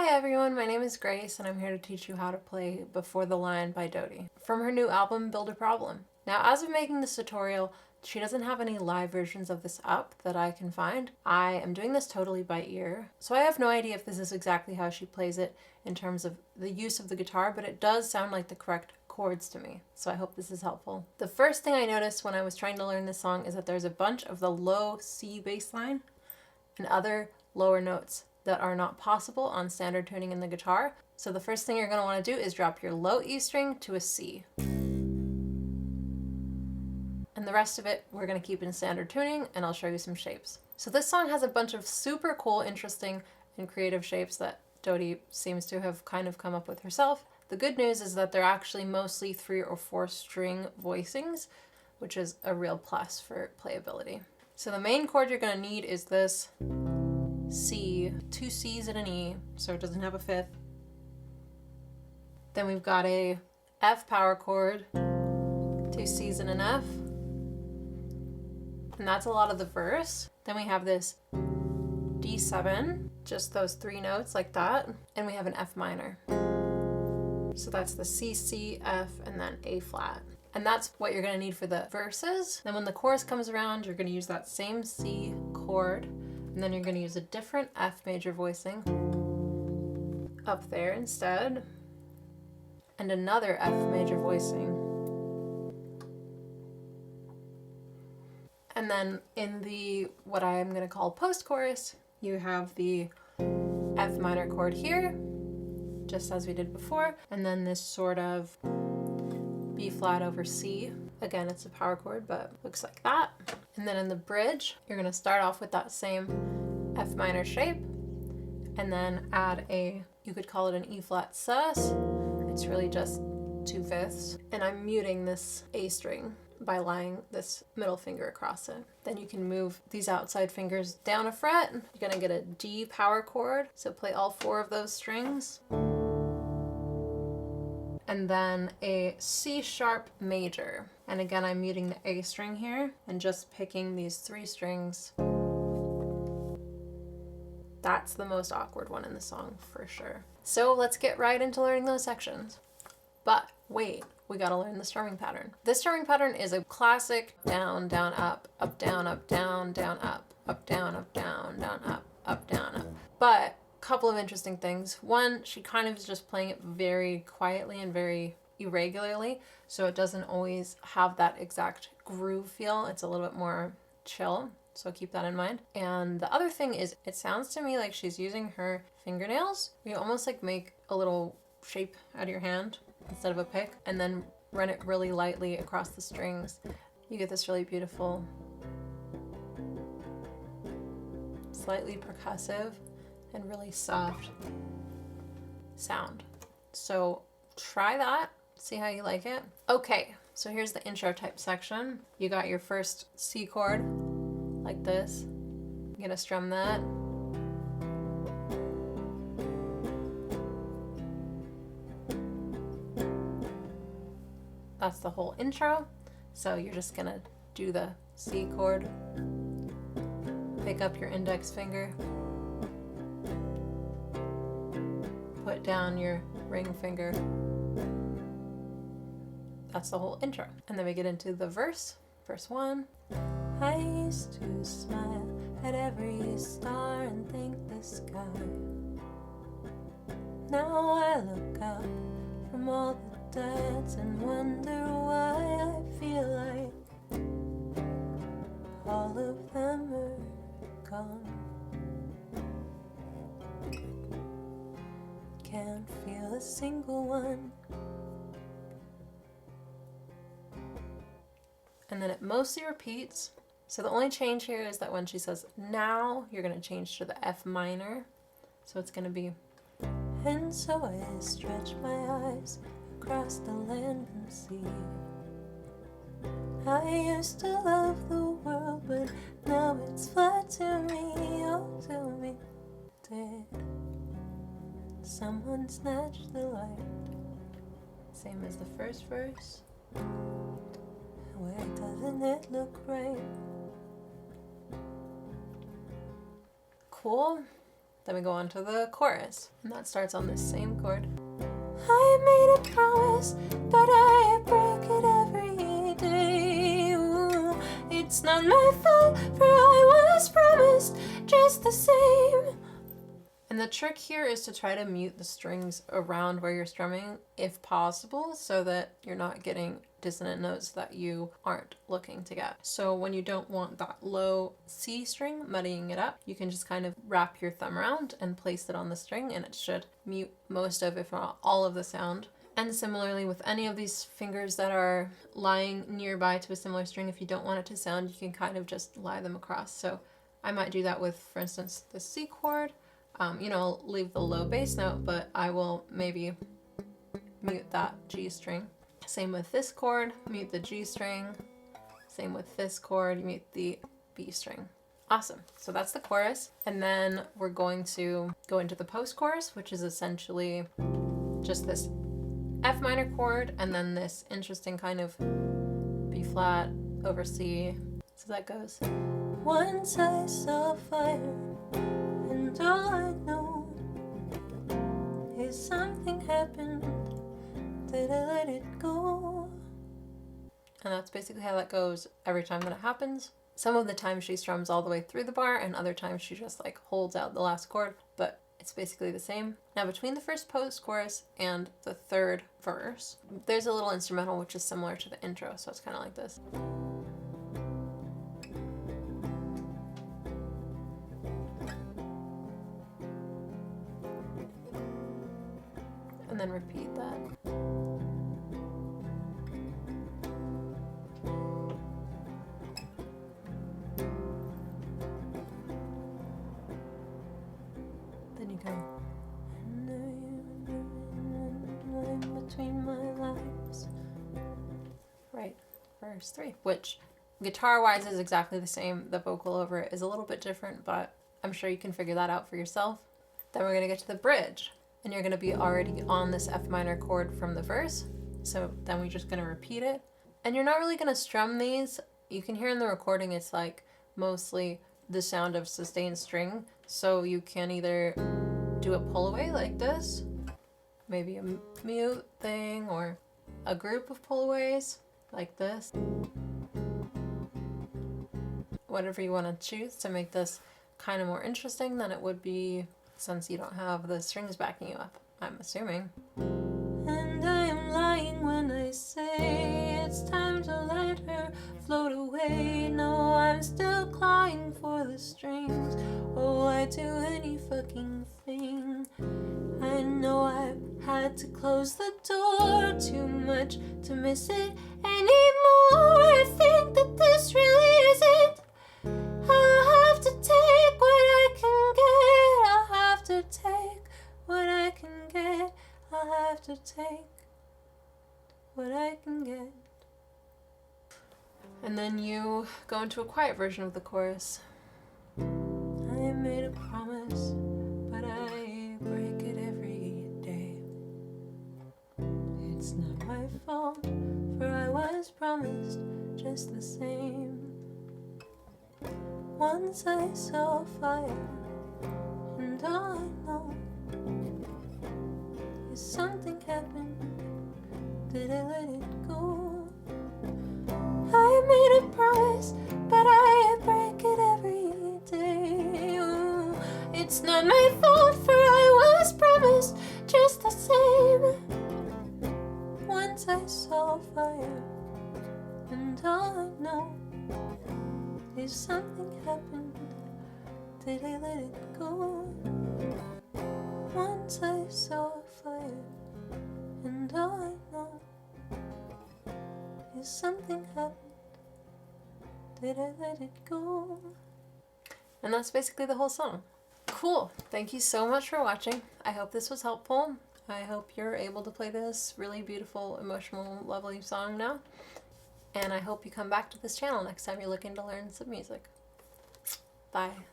Hi everyone, my name is Grace and I'm here to teach you how to play Before the Line by Dodie from her new album Build a Problem. Now, as of making this tutorial, she doesn't have any live versions of this up that I can find. I am doing this totally by ear, so I have no idea if this is exactly how she plays it in terms of the use of the guitar, but it does sound like the correct chords to me, so I hope this is helpful. The first thing I noticed when I was trying to learn this song is that there's a bunch of the low C bass line and other lower notes that are not possible on standard tuning in the guitar. So the first thing you're going to want to do is drop your low E string to a C. And the rest of it we're going to keep in standard tuning, and I'll show you some shapes. So this song has a bunch of super cool, interesting, and creative shapes that Dodie seems to have kind of come up with herself. The good news is that they're actually mostly 3 or 4 string voicings, which is a real plus for playability. So the main chord you're going to need is this C, 2 C's and an E, so it doesn't have a 5th. Then we've got a F power chord, 2 C's and an F, and that's a lot of the verse. Then we have this D7, just those 3 notes like that, and we have an F minor. So that's the C, C, F, and then A flat. And that's what you're going to need for the verses. Then when the chorus comes around, you're going to use that same C chord, and then you're going to use a different F major voicing up there instead, and another F major voicing. And then in the, what I am going to call post-chorus, you have the F minor chord here, just as we did before, and then this sort of B flat over C. Again, it's a power chord, but looks like that. And then in the bridge, you're going to start off with that same F minor shape, and then add a, you could call it an E flat sus. It's really just 2/5. And I'm muting this A string by laying this middle finger across it. Then you can move these outside fingers down a fret. You're going to get a D power chord, so play all 4 of those strings. And then a C sharp major. And again, I'm muting the A string here and just picking these 3 strings. That's the most awkward one in the song for sure. So let's get right into learning those sections. But wait, we gotta learn the strumming pattern. This strumming pattern is a classic down, down, up, down, up, down, down, up, down, down, up, down, up. But couple of interesting things. One, she kind of is just playing it very quietly and very irregularly, so it doesn't always have that exact groove feel. It's a little bit more chill, so keep that in mind. And the other thing is, it sounds to me like she's using her fingernails. You almost like make a little shape out of your hand instead of a pick, and then run it really lightly across the strings. You get this really beautiful, slightly percussive, and really soft sound. So try that, see how you like it. Okay, so here's the intro type section. You got your first C chord, like this. You're gonna strum that. That's the whole intro. So you're just gonna do the C chord, pick up your index finger, put down your ring finger. That's the whole intro. And then we get into the verse. Verse 1. I used to smile at every star and thank the sky. Now I look up from all the deaths and wonder why I feel like all of them are gone. Can't feel a single one. And then it mostly repeats. So the only change here is that when she says now, you're going to change to the F minor. So it's going to be, and so I stretch my eyes across the land and sea. I used to love the world, but now it's flat to me. Oh, tell me, did someone snatched the light? Same as the first verse. Where doesn't it look right? Cool. Then we go on to the chorus, and that starts on this same chord. I made a promise, but I break it every day. Ooh, it's not my fault, for I was promised just the same. And the trick here is to try to mute the strings around where you're strumming if possible, so that you're not getting dissonant notes that you aren't looking to get. So when you don't want that low C string muddying it up, you can just kind of wrap your thumb around and place it on the string, and it should mute most of, if not all of the sound. And similarly with any of these fingers that are lying nearby to a similar string, if you don't want it to sound, you can kind of just lie them across. So I might do that with, for instance, the C chord. You know, leave the low bass note, but I will maybe mute that G string. Same with this chord, mute the G string. Same with this chord, mute the B string. Awesome. So that's the chorus. And then we're going to go into the post-chorus, which is essentially just this F minor chord and then this interesting kind of B flat over C. So that goes. Once I saw fire, and all I know is something happened. Did I let it go? And that's basically how that goes every time that it happens. Some of the times she strums all the way through the bar, and other times she just like holds out the last chord, but it's basically the same. Now between the first post-chorus and the third verse, there's a little instrumental which is similar to the intro, so it's kind of like this. And then repeat that. Then you go. Between my lives. Right, verse 3, which guitar-wise is exactly the same. The vocal over it is a little bit different, but I'm sure you can figure that out for yourself. Then we're gonna get to the bridge. And you're gonna be already on this F minor chord from the verse. So then we're just gonna repeat it. And you're not really gonna strum these. You can hear in the recording it's like mostly the sound of sustained string. So you can either do a pull away like this, maybe a mute thing, or a group of pull aways like this. Whatever you wanna choose to make this kind of more interesting than it would be since you don't have the strings backing you up, I'm assuming. And I am lying when I say it's time to let her float away. No, I'm still clawing for the strings. Oh, I'd do any fucking thing. I know I've had to close the door too much to miss it anymore. I think that this really is it. I'll have to take what I can get. I'll have to take what I can get. I'll have to take what I can get. And then you go into a quiet version of the chorus. I made a promise, but I break it every day. It's not my fault, for I was promised just the same. Once I saw fire, and all I know is something happened. Did I let it go? I made a promise, but I break it every day. Ooh, it's not my fault, for I was promised just the same. Once I saw fire, and all I know is something happened. Did I let it go? Once I saw fire, and all I know is something happened. Did I let it go? And that's basically the whole song. Cool. Thank you so much for watching. I hope this was helpful. I hope you're able to play this really beautiful, emotional, lovely song now. And I hope you come back to this channel next time you're looking to learn some music. Bye.